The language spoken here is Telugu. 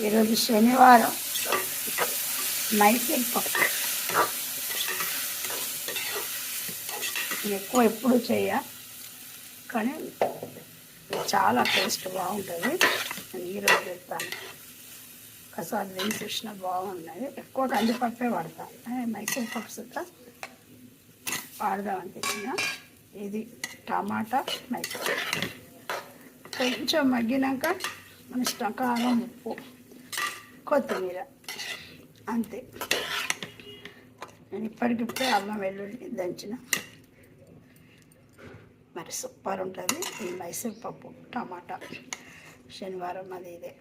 ఈరోజు శనివారం మైసూర్ పప్పు ఎక్కువ ఎప్పుడు చేయ కానీ చాలా టేస్ట్ బాగుంటుంది. నేను ఈరోజు చెప్తాను. ఒకసారి నేను చూసిన బాగున్నాయి. ఎక్కువ కందిపప్పే వాడతాను. మైసూర్ పప్పు సుద్ధా వాడదామని తెచ్చిన. ఇది టమాటా మైసూర్ కొంచెం మగ్గినాక మన ఇష్టం కారం, ఉప్పు, కొత్తిమీర అంతే. నేను ఇప్పటికిప్పుడే అల్లం వెల్లుల్లి దంచిన. మరి సూపర్ ఉంటుంది ఈ మైసూర్ పప్పు టమాటా. శనివారం అది ఇదే.